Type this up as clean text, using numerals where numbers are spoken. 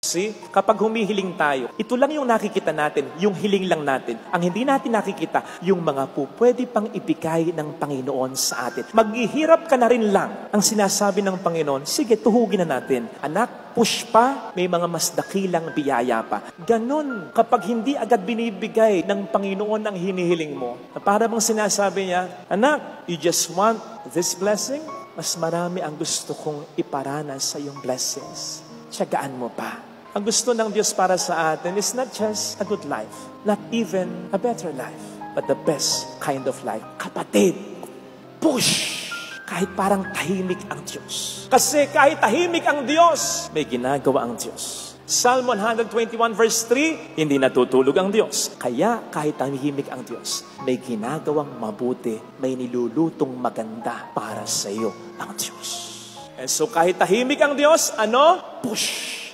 See, kapag humihiling tayo, ito lang yung nakikita natin, yung hiling lang natin. Ang hindi natin nakikita, yung mga pwede pang ibigay ng Panginoon sa atin. Maghihirap ka na rin lang. Ang sinasabi ng Panginoon, sige, tuhugin na natin. Anak, push pa, may mga mas dakilang biyaya pa. Ganon, kapag hindi agad binibigay ng Panginoon ang hinihiling mo, para bang sinasabi niya, anak, you just want this blessing? Mas marami ang gusto kong iparanas sa iyong blessings. Tiyagaan mo pa. Ang gusto ng Diyos para sa atin is not just a good life, not even a better life, but the best kind of life. Kapatid, push! Kahit parang tahimik ang Diyos. Kasi kahit tahimik ang Diyos, may ginagawa ang Diyos. Psalm 121 verse 3, hindi natutulog ang Diyos. Kaya kahit tahimik ang Diyos, may ginagawang mabuti, may nilulutong maganda para sa iyo ang Diyos. And so kahit tahimik ang Diyos, push!